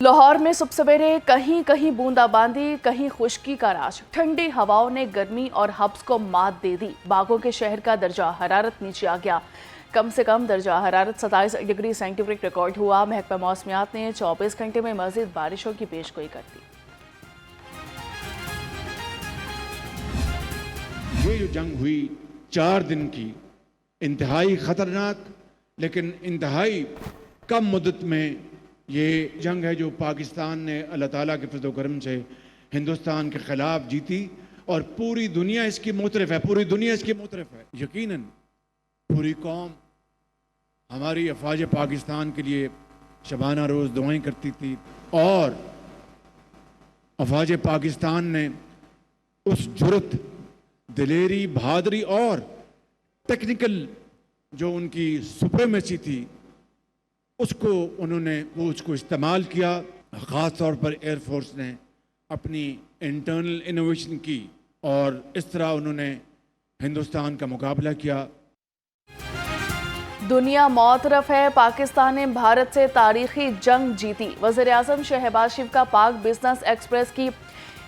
लाहौर में सुबह सवेरे कहीं कहीं बूंदाबांदी, कहीं खुश्की का राज। ठंडी हवाओं ने गर्मी और हब्स को मात दे दी। बागों के शहर का दर्जा हरारत नीचे आ गया। कम से कम दर्जा हरारत 27 डिग्री सेंटीग्रेड रिकॉर्ड हुआ। महकमा मौसमियात ने 24 घंटे में मजीद बारिशों की पेशगोई कर दी। ये जो जंग हुई 4 दिन की, इंतहाई खतरनाक लेकिन इंतहाई कम मुद्दत में ये जंग है जो पाकिस्तान ने अल्लाह ताला के फज़ल व करम से हिंदुस्तान के ख़िलाफ़ जीती और पूरी दुनिया इसकी मुतरफ़ है, पूरी दुनिया इसकी मुतरफ़ है। यकीनन पूरी कौम हमारी अफ़वाज पाकिस्तान के लिए शबाना रोज़ दुआएं करती थी और अफ़वाज पाकिस्तान ने उस जुर्रत, दिलेरी, बहादुरी और टेक्निकल जो उनकी सुप्रीमेसी थी उसको इस्तेमाल किया। ख़ास तौर पर एयरफोर्स ने अपनी इंटरनल इनोवेशन की और इस तरह उन्होंने हिंदुस्तान का मुकाबला किया। दुनिया मौतरफ है, पाकिस्तान ने भारत से तारीखी जंग जीती। वज़ीर-ए-आज़म शहबाज शरीफ का पाक बिजनेस एक्सप्रेस की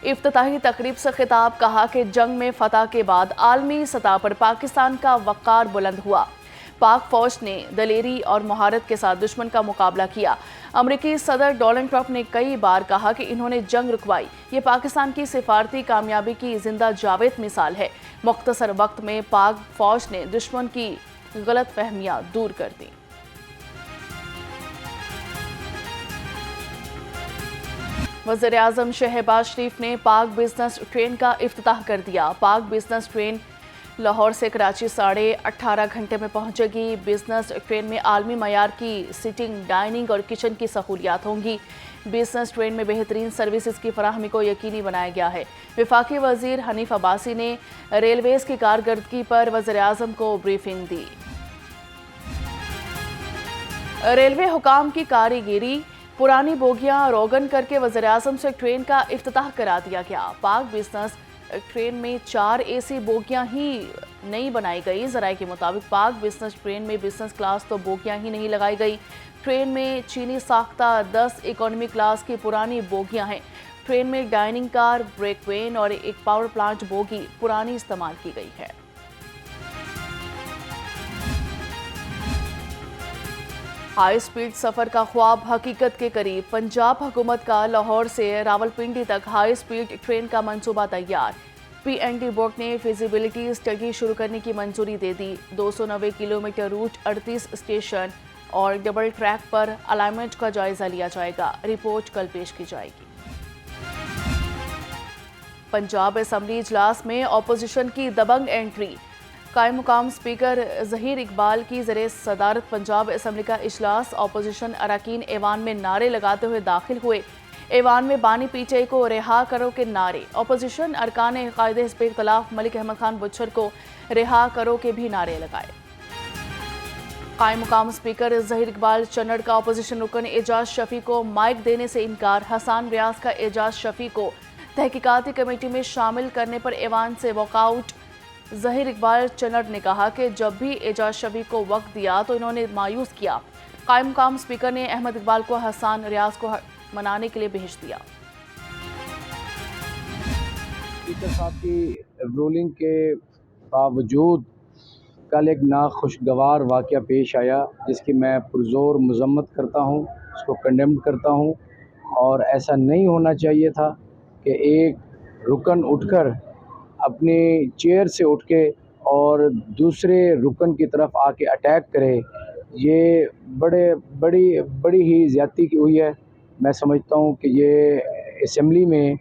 इफ्तिताही तकरीब से खिताब। कहा कि जंग में फतह के बाद आलमी सतह पर पाकिस्तान का वक़ार बुलंद हुआ। पाक फौज ने दलेरी और महारत के साथ दुश्मन का मुकाबला किया। अमरीकी सदर डोनाल्ड ट्रंप ने कई बार कहा कि इन्होंने जंग रुकवाई। ये पाकिस्तान की सिफारती कामयाबी की जिंदा जावेद मिसाल है। मुख्तसर वक्त में पाक फौज ने दुश्मन की गलत फहमियां दूर कर दी। वज़ीर-ए-आज़म शहबाज शरीफ ने पाक बिजनेस ट्रेन का इफ्तिताह कर दिया। पाक बिजनेस ट्रेन लाहौर से कराची 18.5 घंटे में पहुंचेगी। बिजनेस ट्रेन में आलमी मयार की सिटिंग, डाइनिंग और किचन की सहूलियात होंगी। बिजनेस ट्रेन में बेहतरीन सर्विसेज की फराहमी को यकीनी बनाया गया है। वफाकी वजीर हनीफ अब्बासी ने रेलवेज की कारकर्दगी पर वज़ीर-ए-आज़म को ब्रीफिंग दी। रेलवे हुकाम की कारीगिरी, पुरानी बोगियां रोगन करके वज़ीर-ए-आज़म से ट्रेन का इफ्तिताह करा दिया गया। पाक बिजनेस ट्रेन में 4 AC बोगियां ही नहीं बनाई गई। ज़राए के मुताबिक पाक बिजनेस ट्रेन में बिजनेस क्लास तो बोगियां ही नहीं लगाई गई। ट्रेन में चीनी साख्ता 10 इकोनॉमी क्लास की पुरानी बोगियां हैं। ट्रेन में डाइनिंग कार, ब्रेक वेन और एक पावर प्लांट बोगी पुरानी इस्तेमाल की गई है। हाई स्पीड सफर का ख्वाब हकीकत के करीब। पंजाब हुकूमत का लाहौर से रावलपिंडी तक हाई स्पीड ट्रेन का मंसूबा तैयार। PND बोर्ड ने फिजिबिलिटी स्टडी शुरू करने की मंजूरी दे दी। 290 किलोमीटर रूट, 38 स्टेशन और डबल ट्रैक पर अलाइनमेंट का जायजा लिया जाएगा। रिपोर्ट कल पेश की जाएगी। पंजाब असेंबली इजलास में अपोजिशन की दबंग एंट्री। कायम मुकाम स्पीकर ज़हीर इकबाल की ज़रिए सदारत पंजाब असेंबली का इजलास। अपोजिशन अरकान ऐवान में नारे लगाते हुए दाखिल हुए। ऐवान में बानी PTI को रिहा करो के नारे। अपोजिशन अरकान कायदे हिज़्ब इख्तिलाफ मलिक अहमद खान बुच्छर को रिहा करो के भी नारे लगाए। कायम मुकाम स्पीकर ज़हीर इकबाल चन्नड़ का अपोजिशन रुकन एजाज शफी को माइक देने से इनकार। हसन रियाज का एजाज शफी को तहकीकाती कमेटी में शामिल करने पर ऐवान से वॉकआउट। ज़हीर इकबाल चन्नड़ ने कहा कि जब भी एजाज शफी को वक्त दिया तो इन्होंने मायूस किया। कायम मुकाम स्पीकर ने अहमद इकबाल को हसन रियाज को मनाने के लिए भेज दिया। स्पीकर साहब की रूलिंग के बावजूद कल एक नाखुशगवार वाक़या पेश आया जिसकी मैं पुरज़ोर मज़म्मत करता हूँ, उसको कंडेम करता हूँ। और ऐसा नहीं होना चाहिए था कि एक रुकन उठकर अपनी चेयर से उठ के और दूसरे रुकन की तरफ आके अटैक करे। ये बड़ी ही ज़्यादती की हुई है। मैं समझता हूँ कि ये असेंबली में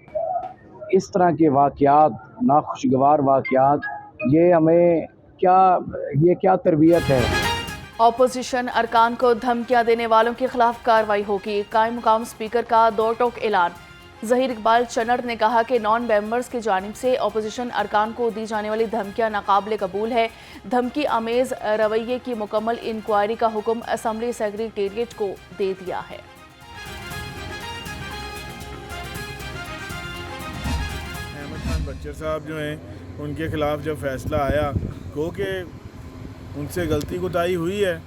इस तरह के वाक़यात, नाखुशगवार वाक़यात, ये क्या तरबियत है। अपोजिशन अरकान को धमकियां देने वालों के खिलाफ कार्रवाई होगी। कायम मुकाम स्पीकर का 2 टोक ऐलान। ज़हीर इकबाल चन्नड़ ने कहा कि नॉन मेंबर्स की जानिब से अपोजिशन अरकान को दी जाने वाली धमकियां नाकाबिले कबूल है। धमकी अमेज रवैये की मुकम्मल इंक्वायरी का हुक्म असेंबली सेक्रेटेरिएट को दे दिया है। अहमद खान बच्चर साहब जो हैं उनके खिलाफ जब फैसला आया, गो कि उनसे गलती कोताही हुई है,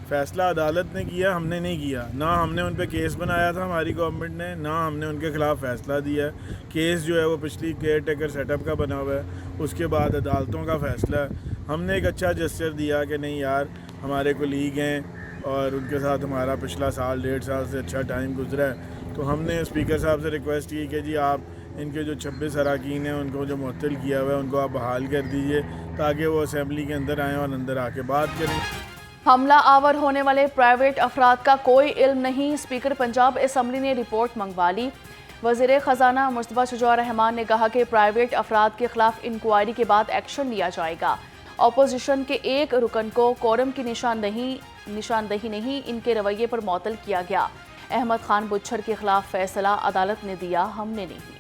فیصلہ عدالت نے کیا، ہم نے نہیں کیا. نہ ہم نے ان پہ کیس بنایا تھا ہماری گورنمنٹ نے، نہ ہم نے ان کے خلاف فیصلہ دیا ہے. کیس جو ہے وہ پچھلی کیئر ٹیکر سیٹ اپ کا بنا ہوا ہے، اس کے بعد عدالتوں کا فیصلہ ہے. ہم نے ایک اچھا جسچر دیا کہ نہیں یار ہمارے کولیگ ہیں اور ان کے ساتھ ہمارا پچھلا سال 1.5 سال سے اچھا ٹائم گزرا ہے، تو ہم نے اسپیکر صاحب سے ریکویسٹ کی کہ جی آپ ان کے جو 26 اراکین ہیں ان کو جو معطل کیا ہوا ہے ان کو آپ بحال کر دیجئے تاکہ وہ اسمبلی کے اندر آئیں اور اندر آ کے بات کریں. حملہ آور ہونے والے پرائیویٹ افراد کا کوئی علم نہیں، اسپیکر پنجاب اسمبلی نے رپورٹ منگوا لی. وزیر خزانہ مصطفیٰ شجاع الرحمان نے کہا کہ پرائیویٹ افراد کے خلاف انکوائری کے بعد ایکشن لیا جائے گا. اپوزیشن کے ایک رکن کو کورم کی نشاندہی نہیں، ان کے رویے پر معطل کیا گیا. احمد خان بچھر کے خلاف فیصلہ عدالت نے دیا، ہم نے نہیں.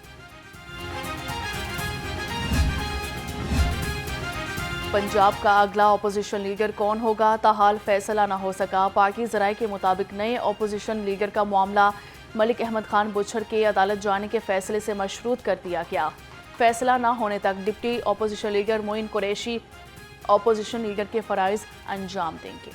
پنجاب کا اگلا اپوزیشن لیڈر کون ہوگا، تاحال فیصلہ نہ ہو سکا. پارٹی ذرائع کے مطابق نئے اپوزیشن لیڈر کا معاملہ ملک احمد خان بچھر کے عدالت جانے کے فیصلے سے مشروط کر دیا گیا. فیصلہ نہ ہونے تک ڈپٹی اپوزیشن لیڈر معین قریشی اپوزیشن لیڈر کے فرائض انجام دیں گے.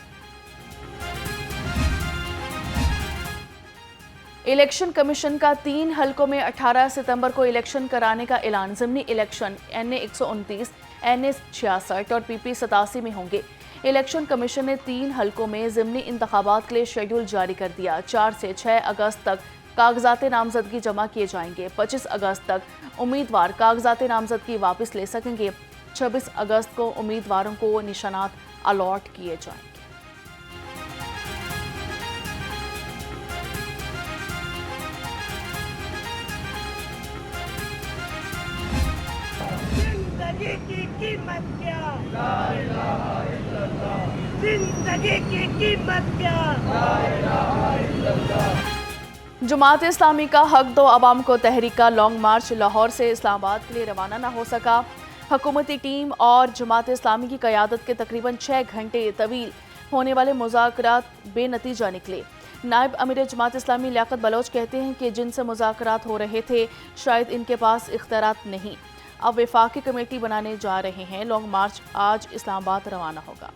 الیکشن کمیشن کا 3 حلقوں میں 18 ستمبر کو الیکشن کرانے کا اعلان. ضمنی الیکشن NA 129, NA 66 اور PP 87 میں ہوں گے. الیکشن کمیشن نے 3 حلقوں میں ضمنی انتخابات کے لیے شیڈول جاری کر دیا. 4 سے 6 اگست تک کاغذات نامزدگی جمع کیے جائیں گے. 25 اگست تک امیدوار کاغذات نامزدگی واپس لے سکیں گے. 26 اگست کو امیدواروں کو نشانات الاٹ کیے جائیں گے. زندگی کی قیمت کیا؟ لا الہ الا اللہ. زندگی کی قیمت کیا؟ لا الہ الا اللہ. جماعت اسلامی کا حق دو عوام کو تحریک کا لانگ مارچ لاہور سے اسلام آباد کے لیے روانہ نہ ہو سکا. حکومتی ٹیم اور جماعت اسلامی کی قیادت کے تقریباً 6 گھنٹے طویل ہونے والے مذاکرات بے نتیجہ نکلے. نائب امیر جماعت اسلامی لیاقت بلوچ کہتے ہیں کہ جن سے مذاکرات ہو رہے تھے شاید ان کے پاس اختیارات نہیں. اب وفاقی کمیٹی بنانے جا رہے ہیں. لانگ مارچ آج اسلام آباد روانہ ہوگا.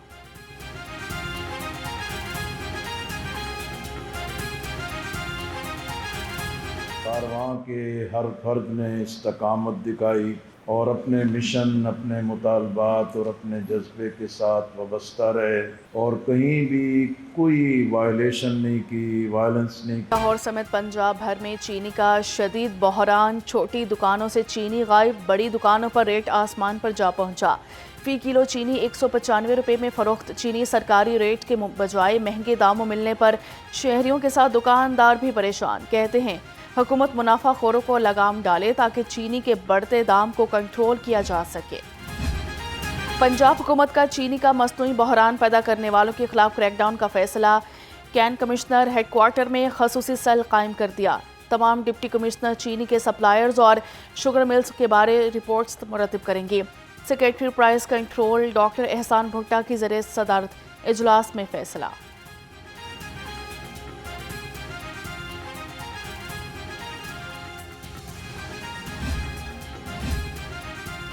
کارواں کے ہر فرد نے استقامت دکھائی اور اپنے مشن، اپنے مطالبات اور اپنے جذبے کے ساتھ وابستہ رہے اور کہیں بھی کوئی وائلیشن نہیں کی، وائلنس نہیں کی. لاہور سمیت پنجاب بھر میں چینی کا شدید بحران. چھوٹی دکانوں سے چینی غائب، بڑی دکانوں پر ریٹ آسمان پر جا پہنچا. فی کلو چینی 195 روپے میں فروخت. چینی سرکاری ریٹ کے بجائے مہنگے داموں ملنے پر شہریوں کے ساتھ دکاندار بھی پریشان. کہتے ہیں حکومت منافع خوروں کو لگام ڈالے تاکہ چینی کے بڑھتے دام کو کنٹرول کیا جا سکے. پنجاب حکومت کا چینی کا مصنوعی بحران پیدا کرنے والوں کے خلاف کریک ڈاؤن کا فیصلہ. کین کمشنر ہیڈ کوارٹر میں خصوصی سیل قائم کر دیا. تمام ڈپٹی کمشنر چینی کے سپلائرز اور شوگر ملز کے بارے رپورٹس مرتب کریں گے. سیکریٹری پرائز کنٹرول ڈاکٹر احسان بھٹا کی زیر صدارت اجلاس میں فیصلہ.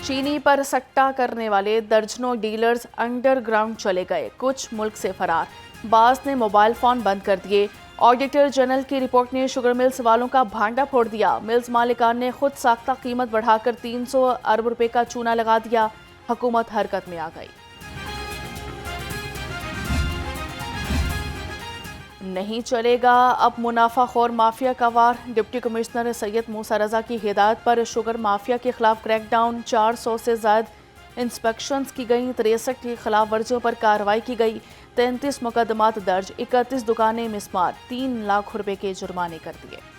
چینی پر سٹا کرنے والے درجنوں ڈیلرز انڈر گراؤنڈ چلے گئے. کچھ ملک سے فرار. بعض نے موبائل فون بند کر دیے. آڈیٹر جنرل کی رپورٹ نے شوگر ملز والوں کا بھانڈا پھوڑ دیا. ملز مالکان نے خود ساختہ قیمت بڑھا کر 300 ارب روپے کا چونا لگا دیا. حکومت حرکت میں آ گئی. نہیں چلے گا اب منافع خور مافیا کا وار. ڈپٹی کمشنر سید موسیٰ رضا کی ہدایت پر شوگر مافیا کے خلاف کریک ڈاؤن. 400 سے زائد انسپیکشنز کی گئیں. 63 کی خلاف ورزیوں پر کارروائی کی گئی. 33 مقدمات درج. 31 دکانیں مسمار. 3 لاکھ روپے کے جرمانے کر دیے.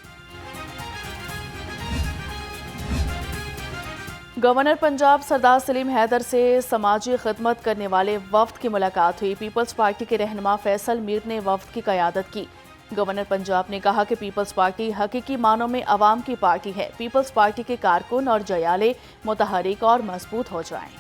گورنر پنجاب سردار سلیم حیدر سے سماجی خدمت کرنے والے وفد کی ملاقات ہوئی. پیپلز پارٹی کے رہنما فیصل میر نے وفد کی قیادت کی. گورنر پنجاب نے کہا کہ پیپلز پارٹی حقیقی معنوں میں عوام کی پارٹی ہے. پیپلز پارٹی کے کارکن اور جیالے متحرک اور مضبوط ہو جائیں.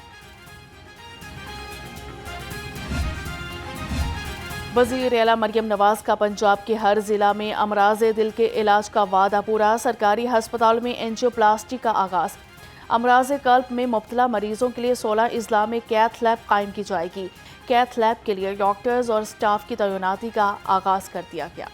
وزیر اعلیٰ مریم نواز کا پنجاب کے ہر ضلع میں امراض دل کے علاج کا وعدہ پورا. سرکاری ہسپتال میں اینجیوپلاسٹی کا آغاز. امراض قلب میں مبتلا مریضوں کے لیے 16 اضلاع میں کیتھ لیب قائم کی جائے گی۔ کیتھ لیب کے لیے ڈاکٹرز اور سٹاف کی تعیناتی کا آغاز کر دیا گیا۔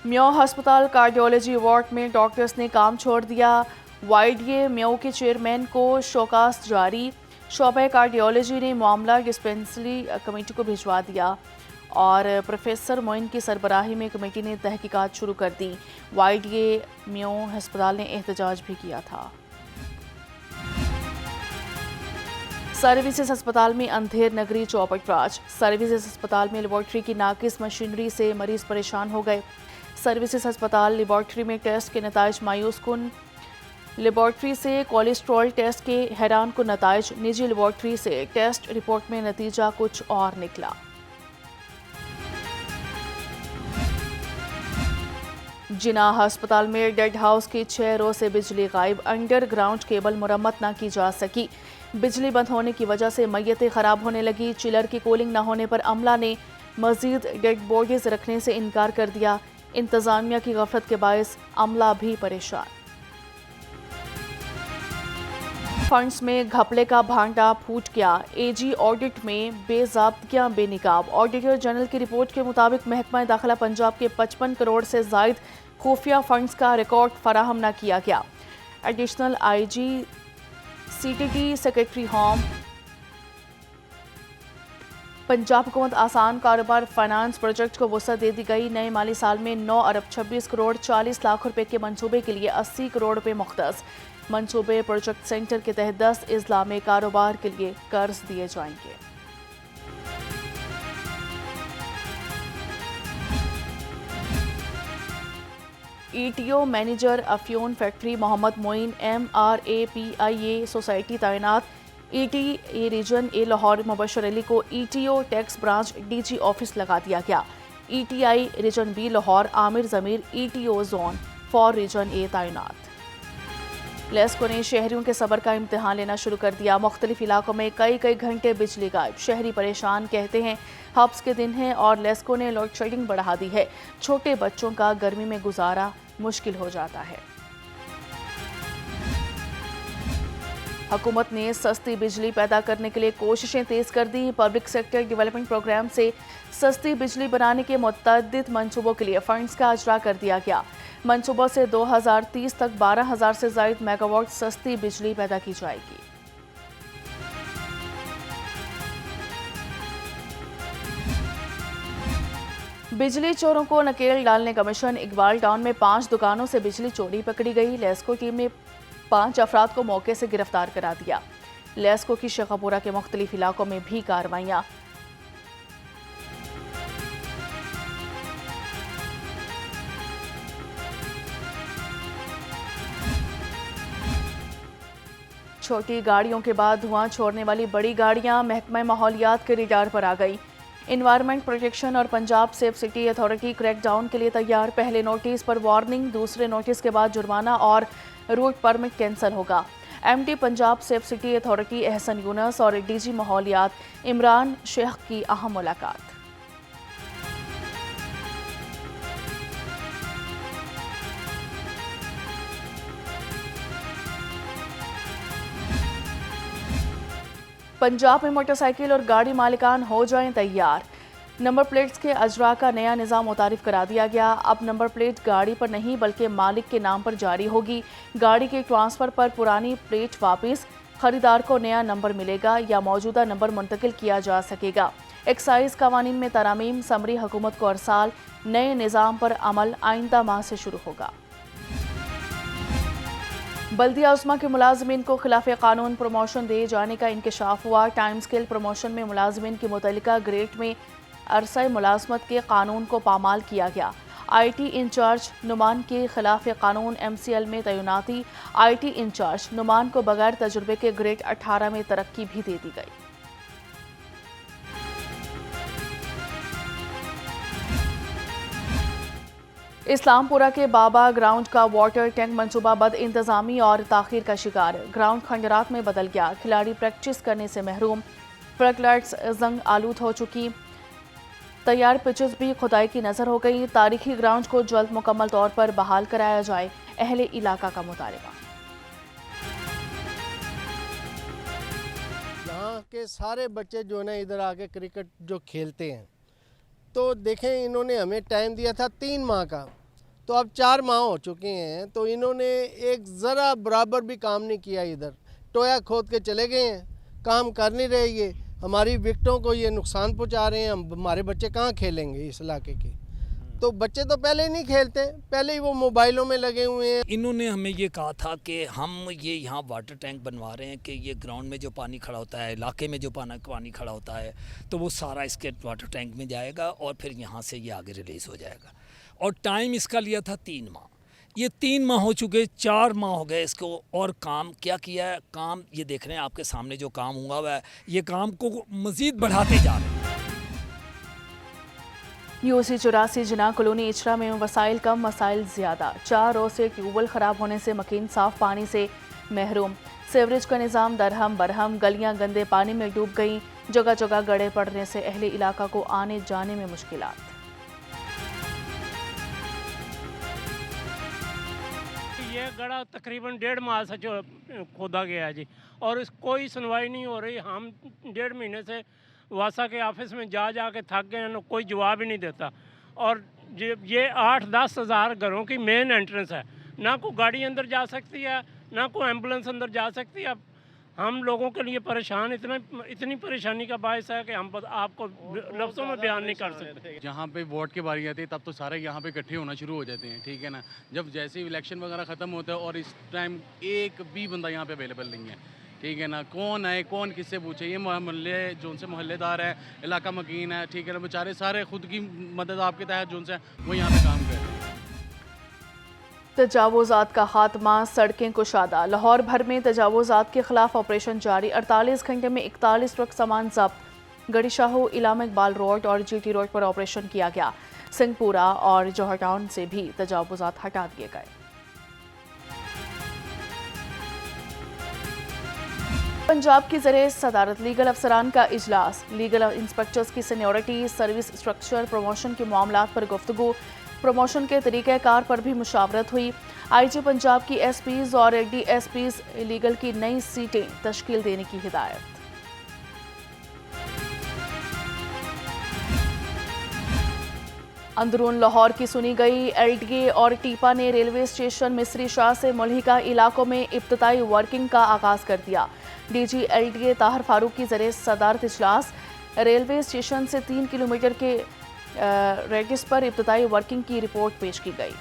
میو ہسپتال کارڈیولوجی وارڈ میں ڈاکٹرز نے کام چھوڑ دیا۔ YDA میو کے چیئرمین کو شوکاز جاری۔ شعبہ کارڈیولوجی نے معاملہ ڈسپنسری کمیٹی کو بھجوا دیا اور پروفیسر معین کی سربراہی میں کمیٹی نے تحقیقات شروع کر دی۔ YDA میو ہسپتال نے احتجاج بھی کیا تھا۔ سروسز ہسپتال میں اندھیر نگری چوپٹ راج۔ سروسز ہسپتال میں لیبارٹری کی ناقص مشینری سے مریض پریشان ہو گئے۔ سروسز ہسپتال لیبارٹری میں ٹیسٹ کے نتائج مایوس کن۔ لیبارٹری سے کولیسٹرول ٹیسٹ کے حیران کن نتائج۔ نجی لیبارٹری سے ٹیسٹ رپورٹ میں نتیجہ کچھ اور نکلا۔ جناح ہسپتال میں ڈیڈ ہاؤس کی 6 رو سے بجلی غائب۔ انڈر گراؤنڈ کیبل مرمت نہ کی جا سکی۔ بجلی بند ہونے کی وجہ سے میتیں خراب ہونے لگی۔ چلر کی کولنگ نہ ہونے پر عملہ نے مزید ڈیڈ باڈیز رکھنے سے انکار کر دیا۔ انتظامیہ کی غفلت کے باعث عملہ بھی پریشان۔ فنڈز میں گھپلے کا بھانڈا پھوٹ گیا۔ AG آڈٹ میں بے ضابطگیاں بے نقاب۔ آڈیٹر جنرل کی رپورٹ کے مطابق محکمہ داخلہ پنجاب کے 55 کروڑ سے زائد خفیہ فنڈز کا ریکارڈ فراہم نہ کیا گیا۔ Additional IG CTT secretary home Punjab حکومت آسان کاروبار فائنانس پروجیکٹ کو وسعت دے دی گئی۔ نئے مالی سال میں 9 ارب 26 کروڑ 40 لاکھ روپے کے منصوبے کے لیے 80 کروڑ روپے مختص۔ منصوبے پروجیکٹ سینٹر کے تحت 10 اضلاع میں کاروبار کے لیے قرض دیے جائیں گے۔ ETO مینیجر افیون factory Muhammad Moin MRAPIA society تعینات۔ ETA region A Lahore Mubashir Ali کو ETO tax branch DG office لگا دیا گیا۔ ETI region B Lahore Amir Zameer ETO zone for region A تعینات۔ لیسکو نے شہریوں کے صبر کا امتحان لینا شروع کر دیا۔ مختلف علاقوں میں کئی گھنٹے بجلی غائب۔ شہری پریشان، کہتے ہیں ہبس کے دن ہیں اور لیسکو نے لوڈ شیڈنگ بڑھا دی ہے۔ چھوٹے بچوں کا گرمی میں گزارا مشکل ہو جاتا ہے۔ حکومت نے سستی بجلی پیدا کرنے کے لیے کوششیں تیز کر دی۔ پبلک سیکٹر ڈیولپمنٹ پروگرام سے سستی بجلی بنانے کے متعدد منصوبوں کے لیے فنڈز کا اجرا کر دیا گیا۔ منصوبوں سے 2030 تک 12,000 سے زائد میگا واٹ سستی بجلی پیدا کی جائے گی۔ بجلی چوروں کو نکیل ڈالنے کا مشن۔ اقبال ٹاؤن میں 5 دکانوں سے بجلی چوری پکڑی گئی۔ لیسکو ٹیم نے 5 افراد کو موقع سے گرفتار کرا دیا۔ لیسکو کی شیخا پورہ کے مختلف علاقوں میں بھی کارروائیاں۔ چھوٹی گاڑیوں کے بعد دھواں چھوڑنے والی بڑی گاڑیاں محکمہ ماحولیات کے ریڈار پر آ گئی۔ انوائرمنٹ پروٹیکشن اور Punjab safe city authority crackdown کے لیے تیار۔ پہلے نوٹس پر وارننگ، دوسرے نوٹس کے بعد جرمانہ اور روٹ پرمٹ کینسل ہوگا۔ MD Punjab safe city authority Ahsan Younis اور DG ماحولیات عمران شیخ کی اہم ملاقات۔ پنجاب میں موٹر سائیکل اور گاڑی مالکان ہو جائیں تیار۔ نمبر پلیٹس کے اجرا کا نیا نظام متعارف کرا دیا گیا۔ اب نمبر پلیٹ گاڑی پر نہیں بلکہ مالک کے نام پر جاری ہوگی۔ گاڑی کے ٹرانسفر پر پرانی پلیٹ واپس، خریدار کو نیا نمبر ملے گا یا موجودہ نمبر منتقل کیا جا سکے گا۔ ایکسائز قوانین میں ترامیم، سمری حکومت کو ارسال۔ نئے نظام پر عمل آئندہ ماہ سے شروع ہوگا۔ بلدیہ عظمیٰ کے ملازمین کو خلاف قانون پروموشن دے جانے کا انکشاف ہوا۔ ٹائم اسکیل پروموشن میں ملازمین کی متعلقہ گریڈ میں عرصہ ملازمت کے قانون کو پامال کیا گیا۔ IT انچارج نعمان کے خلاف قانون MCL میں تعیناتی۔ IT انچارج نعمان کو بغیر تجربے کے گریڈ 18 میں ترقی بھی دے دی گئی۔ اسلام پورہ کے بابا گراؤنڈ کا واٹر ٹینک منصوبہ بد انتظامی اور تاخیر کا شکار۔ گراؤنڈ کھنڈرات میں بدل گیا، کھلاڑی پریکٹس کرنے سے محروم، فلک لائٹس زنگ آلود ہو چکی۔ तैयार पिचेस भी खुदाई की नजर हो गई। तारीखी ग्राउंड को जल्द मुकम्मल तौर पर बहाल कराया जाए, अहले इलाका का मुतालबा। यहाँ के सारे बच्चे जो है ना इधर आके क्रिकेट जो खेलते हैं, तो देखें इन्होंने हमें टाइम दिया था 3 माह का, तो अब 4 माह हो चुके हैं, तो इन्होंने एक ज़रा बराबर भी काम नहीं किया। इधर टोया खोद के चले गए हैं, काम कर नहीं रहे। ये हमारी विकेटों को ये नुकसान पहुंचा रहे हैं। हमारे बच्चे कहाँ खेलेंगे इस इलाके के? तो बच्चे तो पहले ही नहीं खेलते, पहले ही वो मोबाइलों में लगे हुए हैं। इन्होंने हमें ये कहा था कि हम ये यहाँ वाटर टैंक बनवा रहे हैं कि ये ग्राउंड में जो पानी खड़ा होता है, इलाके में जो पानी खड़ा होता है, तो वो सारा इसके वाटर टैंक में जाएगा और फिर यहाँ से ये आगे रिलीज़ हो जाएगा। और टाइम इसका लिया था 3 माह। ये 3 माह हो चुके, 4 माह हो गए इसको। और काम क्या किया है? काम ये देख रहे हैं आपके सामने जो काम हुआ हुआ है, ये काम को मज़ीद बढ़ाते जा रहे हैं। यूसी 84 जिना कॉलोनी इचरा में वसाइल कम मसाइल ज़्यादा। 4 रोज़ से ट्यूबवेल ख़राब होने से मकीन साफ़ पानी से महरूम। सीवरेज का निज़ाम दरहम बरहम, गलियां गंदे पानी में डूब गईं। जगह जगह गड़े पड़ने से अहले इलाका को आने जाने में मुश्किलात। ये गड़ा तकरीबन 1.5 माह से जो खोदा गया है जी, और कोई सुनवाई नहीं हो रही। हम 1.5 महीने से वासा के ऑफिस में जा के थक गए हैं, कोई जवाब ही नहीं देता। और ये 8-10 हज़ार घरों की मेन एंट्रेंस है, ना कोई गाड़ी अंदर जा सकती है, ना कोई एम्बुलेंस अंदर जा सकती है। हम लोगों के लिए परेशान, इतनी परेशानी का बायस है कि हम आपको लफ्ज़ों में बयान नहीं कर सकते। जहाँ पे वोट की बारी आती है तब तो सारे यहाँ पे इकट्ठे होना शुरू हो जाते हैं, ठीक है ना। जब जैसे ही इलेक्शन वगैरह ख़त्म होता है और इस टाइम एक भी बंदा यहाँ पे अवेलेबल नहीं है, ठीक है ना। कौन आए, कौन किससे पूछे? ये मोहल्ले जो उनसे मोहल्लेदार है, इलाका मकीन है, ठीक है ना, बेचारे सारे खुद की मदद आपके तहत जो उनसे वो यहाँ पे काम कर रहे हैं। तजावुज़ात का खात्मा, सड़कें कुशादा। लाहौर भर में तजावुज़ात के खिलाफ ऑपरेशन जारी। 48 घंटे में 41 ट्रक सामान जब्त। गड़ी शाहू, इलाम इकबाल रोड और GT रोड पर ऑपरेशन किया गया। सिंहपुरा और जौहर टाउन से भी तजावुज़ात हटा दिए गए। पंजाब की ज़रिए सदारत लीगल अफसरान का इजलास। लीगल इंस्पेक्टर्स की सीनियरिटी, सर्विस स्ट्रक्चर, प्रमोशन के मामलात पर गुफ्तगू। प्रमोशन के तरीक़ाकार पर भी मुशावरत हुई। IG पंजाब की SPs और DSPs लीगल की नई सीटें तश्कील देने की हिदायत। अंदरून लाहौर की सुनी गई। LDA और टीपा ने रेलवे स्टेशन मिस्री शाह से मुल्हिका इलाकों में इब्तदाई वर्किंग का आगाज़ कर दिया। DG LDA ताहिर फारूक की ज़रिए सदारत इजलास। रेलवे स्टेशन से 3 किलोमीटर के रेडियस पर इब्तदाई वर्किंग की रिपोर्ट पेश की गई।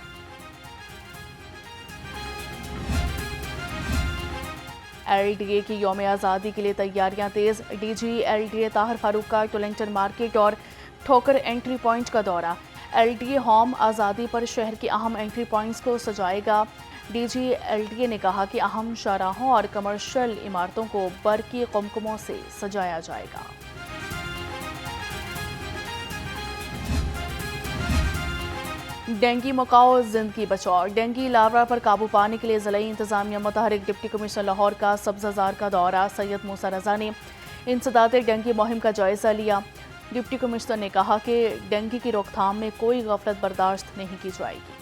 LDA की यौम आज़ादी के लिए तैयारियां तेज। DG LDA ताहिर फारूक का टोलिंगटन मार्केट और ठोकर एंट्री पॉइंट का दौरा। LDA होम आज़ादी पर शहर के अहम एंट्री पॉइंट्स को सजाएगा। DG LDA ने कहा कि अहम शाहराहों और कमर्शियल इमारतों को बरकी कुमकुमों से सजाया जाएगा। डेंगू मकाओ जिंदगी बचाओ। डेंगू लार्वा पर काबू पाने के लिए ज़िला इंतज़ामिया मुतहरिक डिप्टी कमिश्नर लाहौर का सब्ज़ाज़ार का दौरा। सैयद मूसा रज़ा ने इंसदाद डेंगू मुहिम का जायज़ा लिया। डिप्टी कमिश्नर ने कहा कि डेंगू की रोकथाम में कोई गफलत बर्दाश्त नहीं की जाएगी।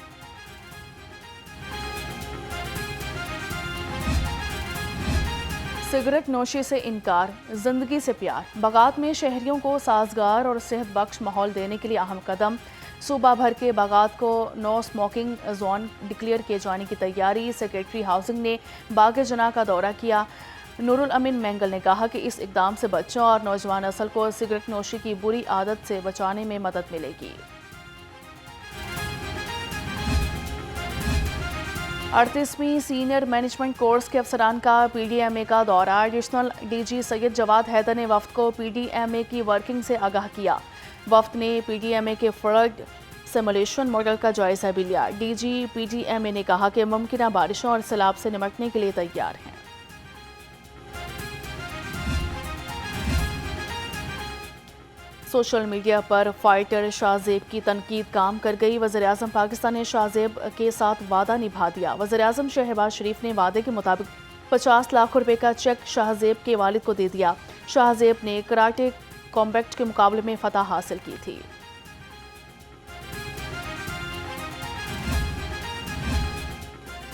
सिगरेट नोशी से इनकार, जिंदगी से प्यार। बागात में शहरियों को साजगार और सेहत बख्श माहौल देने के लिए अहम कदम। सूबा भर के बागात को नो स्मोकिंग जोन डिक्लेयर किए जाने की तैयारी। सेक्रेटरी हाउसिंग ने बाग जना का दौरा किया। नूरुल अमीन मैंगल ने कहा कि इस इकदाम से बच्चों और नौजवान नस्ल को सिगरेट नोशी की बुरी आदत से बचाने में मदद मिलेगी। 38वीं सीनियर मैनेजमेंट कोर्स के अफसरान का PDMA का दौरा। एडिशनल DG सैयद जवाद हैदर ने वफ्द को PDMA की वर्किंग से आगाह किया। वफ्द ने PDMA के फ्लड सिमुलेशन मॉडल का जायजा भी लिया। DG PDMA ने कहा कि मुमकिन बारिशों और सैलाब से निपटने के लिए तैयार हैं। सोशल मीडिया पर फाइटर शाहजेब की तनकीद काम कर गई। वज़ीर-ए-आज़म पाकिस्तान ने शाहजेब के साथ वादा निभा दिया। वज़ीर-ए-आज़म शहबाज शरीफ ने वादे के मुताबिक 50 लाख रुपए का चेक शाहजेब के वालिद को दे दिया। शाहजेब ने कराटे कॉम्बैट के मुकाबले में फतह हासिल की थी।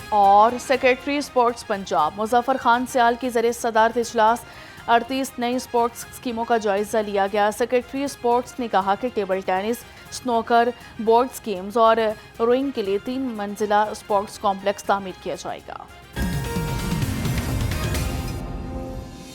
اور سیکریٹری سپورٹس پنجاب مظفر خان سیال کی زیر صدارت اجلاس 38 نئی سپورٹس اسکیموں کا جائزہ لیا گیا۔ سیکریٹری سپورٹس نے کہا کہ table tennis, snooker, board schemes اور روئنگ کے لیے 3 منزلہ سپورٹس کمپلیکس تعمیر کیا جائے گا۔